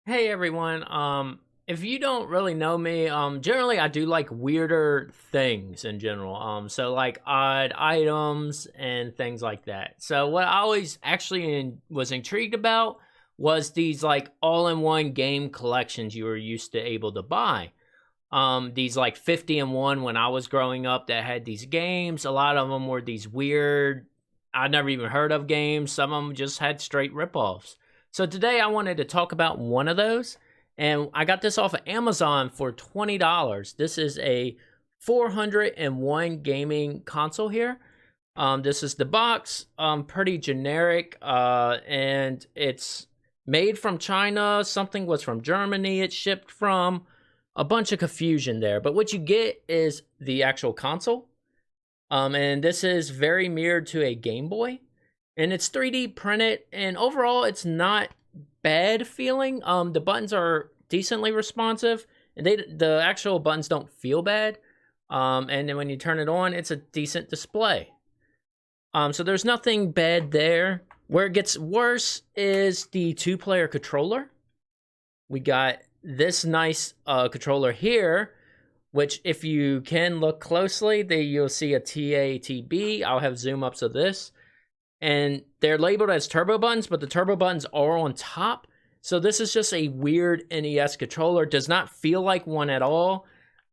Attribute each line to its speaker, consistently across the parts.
Speaker 1: Hey everyone. If you don't really know me, generally I do like weirder things in general. So like odd items and things like that. So what I always was intrigued about was these like all-in-one game collections you were used to able to buy. These like 50 in one when I was growing up that had these games. A lot of them were these weird, I never even heard of games. Some of them just had straight ripoffs. So today I wanted to talk about one of those, and I got this off of Amazon for $20. This is a 401 gaming console here. This is the box, pretty generic, and it's made from China. Something was from Germany. It shipped from a bunch of confusion there. But what you get is the actual console, and this is very mirrored to a Game Boy. And it's 3D printed, and overall, it's not bad feeling. The buttons are decently responsive, and the actual buttons don't feel bad. And then when you turn it on, it's a decent display. So there's nothing bad there. Where it gets worse is the two-player controller. We got this nice controller here, which if you can look closely, you'll see a TATB. I'll have zoom ups of this. And they're labeled as turbo buttons, but the turbo buttons are on top. So this is just a weird NES controller. It does not feel like one at all.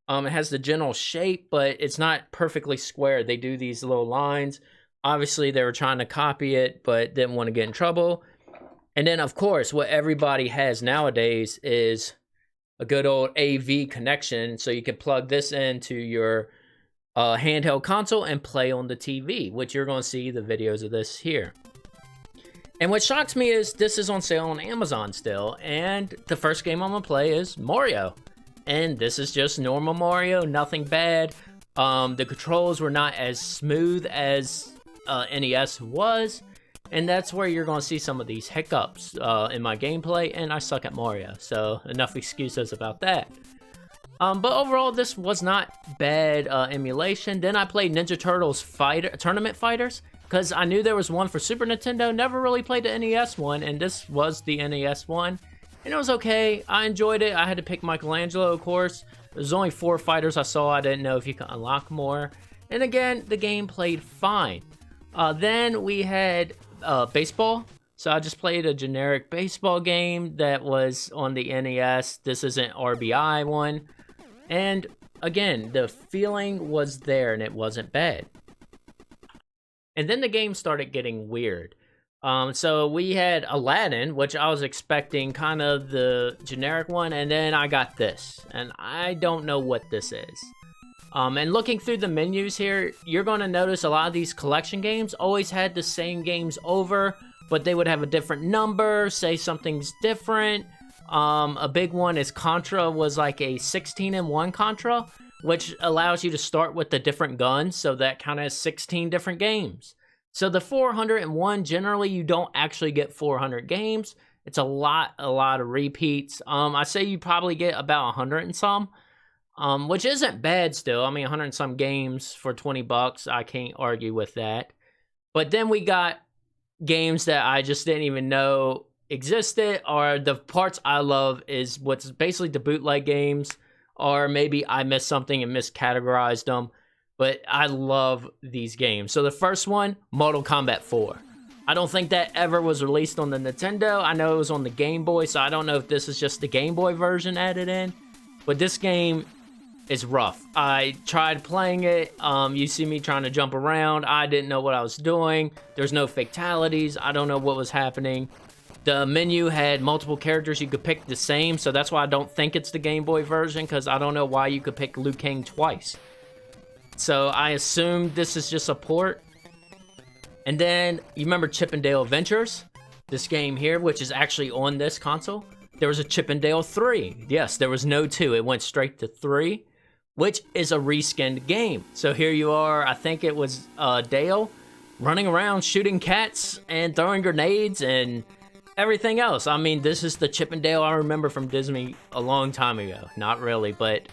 Speaker 1: It has the general shape, but it's not perfectly square. They do these little lines. Obviously, they were trying to copy it, but didn't want to get in trouble. And then, of course, what everybody has nowadays is a good old AV connection. So you can plug this into your handheld console and play on the TV, which you're going to see the videos of this here. And what shocks me is this is on sale on Amazon still, and the first game I'm going to play is Mario. And this is just normal Mario, nothing bad. The controls were not as smooth as NES was, and that's where you're going to see some of these hiccups in my gameplay, and I suck at Mario, so enough excuses about that. But overall, this was not bad emulation. Then I played Ninja Turtles Tournament Fighters, because I knew there was one for Super Nintendo. Never really played the NES one, and this was the NES one. And it was okay. I enjoyed it. I had to pick Michelangelo, of course. There's only 4 fighters I saw. I didn't know if you could unlock more. And again, the game played fine. Then we had baseball. So I just played a generic baseball game that was on the NES. This is an RBI one. And again, the feeling was there and it wasn't bad. And then the game started getting weird. So we had Aladdin, which I was expecting kind of the generic one, and then I got this. And I don't know what this is. And looking through the menus here, you're going to notice a lot of these collection games always had the same games over, but they would have a different number, say something's different. A big one is Contra was like a 16-in-1 Contra, which allows you to start with the different guns, so that kind of has 16 different games. So the 401, generally you don't actually get 400 games. It's a lot of repeats. I say you probably get about 100 and some, which isn't bad still. I mean, 100 and some games for 20 bucks, I can't argue with that. But then we got games that I just didn't even know existed, or the parts I love is what's basically the bootleg games, or maybe I missed something and miscategorized them, but I love these games. So the first one, Mortal Kombat 4. I don't think that ever was released on the Nintendo. I know it was on the Game Boy, so I don't know if this is just the Game Boy version added in, but this game is rough. I tried playing it. You see me trying to jump around. I didn't know what I was doing. There's no fatalities. I don't know what was happening. The menu had multiple characters you could pick the same, so that's why I don't think it's the Game Boy version, because I don't know why you could pick Liu Kang twice. So I assume this is just a port. And then, you remember Chip 'n Dale Adventures? This game here, which is actually on this console. There was a Chip 'n Dale 3. Yes, there was no 2. It went straight to 3, which is a reskinned game. So here you are, I think it was Dale, running around shooting cats and throwing grenades and everything else. I mean, this is the Chip 'n Dale I remember from Disney a long time ago. Not really, but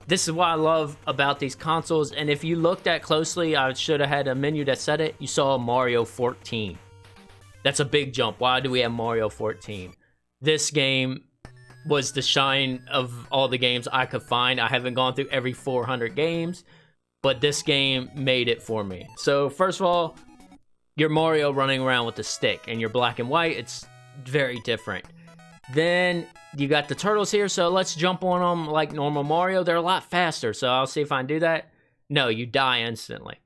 Speaker 1: this is what I love about these consoles. And if you looked at closely, I should have had a menu that said it. You saw Mario 14. That's a big jump. Why do we have Mario 14? This game was the shine of all the games I could find. I haven't gone through every 400 games, but this game made it for me. So first of all, you're Mario running around with a stick, and you're black and white. It's very different. Then you got the turtles here, so let's jump on them like normal Mario. They're a lot faster, so I'll see if I can do that. No, you die instantly.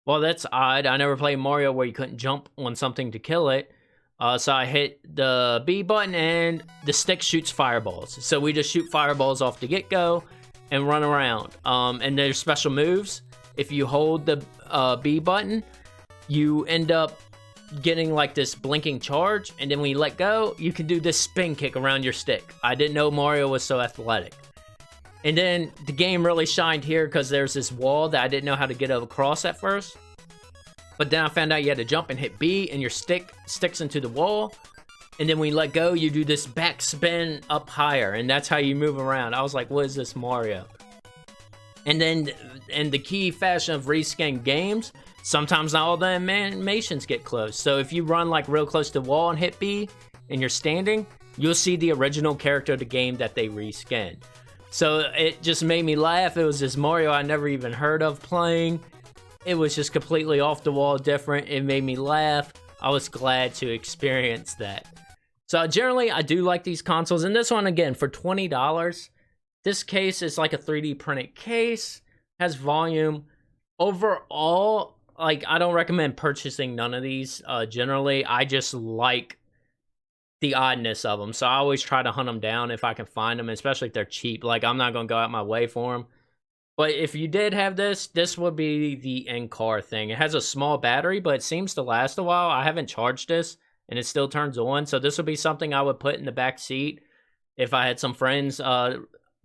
Speaker 1: Well, that's odd. I never played Mario where you couldn't jump on something to kill it. So I hit the B button, and the stick shoots fireballs. So we just shoot fireballs off the get-go and run around. And there's special moves. If you hold the B button, you end up getting like this blinking charge, and then when you let go, you can do this spin kick around your stick. I didn't know Mario was so athletic. And then the game really shined here because there's this wall that I didn't know how to get across at first. But then I found out you had to jump and hit B, and your stick sticks into the wall. And then when you let go, you do this back spin up higher, and that's how you move around. I was like, what is this, Mario? And then, in the key fashion of reskin games, sometimes not all the animations get close. So if you run like real close to the wall and hit B, and you're standing, you'll see the original character of the game that they reskin. So it just made me laugh. It was this Mario I never even heard of playing. It was just completely off the wall different. It made me laugh. I was glad to experience that. So generally, I do like these consoles. And this one, again, for $20, this case is like a 3D printed case, has volume. Overall, like, I don't recommend purchasing none of these. Generally, I just like the oddness of them. So I always try to hunt them down if I can find them, especially if they're cheap. Like, I'm not going to go out my way for them. But if you did have this, this would be the in-car thing. It has a small battery, but it seems to last a while. I haven't charged this, and it still turns on. So this would be something I would put in the back seat. If I had some friends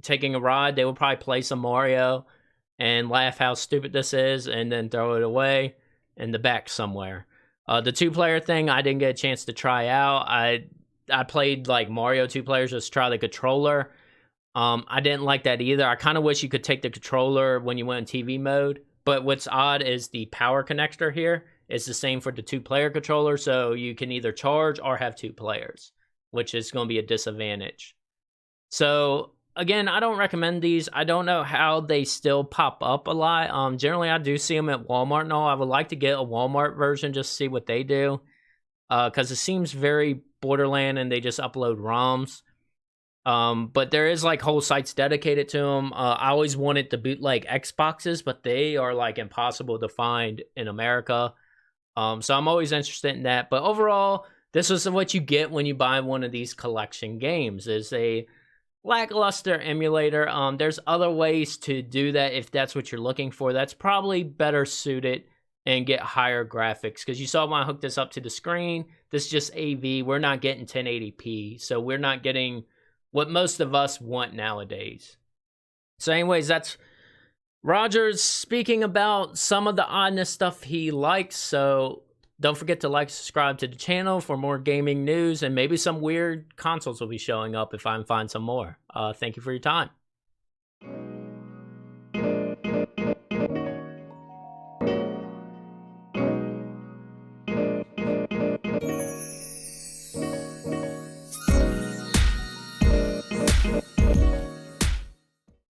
Speaker 1: taking a ride, they would probably play some Mario and laugh how stupid this is, and then throw it away in the back somewhere. The two-player thing, I didn't get a chance to try out. I played like Mario 2 players, just try the controller. I didn't like that either. I kind of wish you could take the controller when you went in TV mode. But what's odd is the power connector here is the same for the 2-player controller, so you can either charge or have 2 players, which is going to be a disadvantage. So again, I don't recommend these. I don't know how they still pop up a lot. Generally, I do see them at Walmart and all. I would like to get a Walmart version just to see what they do, because it seems very Borderland and they just upload ROMs. But there is like whole sites dedicated to them. I always wanted the bootleg Xboxes, but they are like impossible to find in America. So I'm always interested in that. But overall, this is what you get when you buy one of these collection games. Is a lackluster emulator. There's other ways to do that if that's what you're looking for. That's probably better suited and get higher graphics. Because you saw when I hooked this up to the screen, this is just AV. We're not getting 1080p. So we're not getting what most of us want nowadays. So anyways, that's Rogers speaking about some of the oddness stuff he likes. So don't forget to like, subscribe to the channel for more gaming news, and maybe some weird consoles will be showing up if I can find some more. Thank you for your time.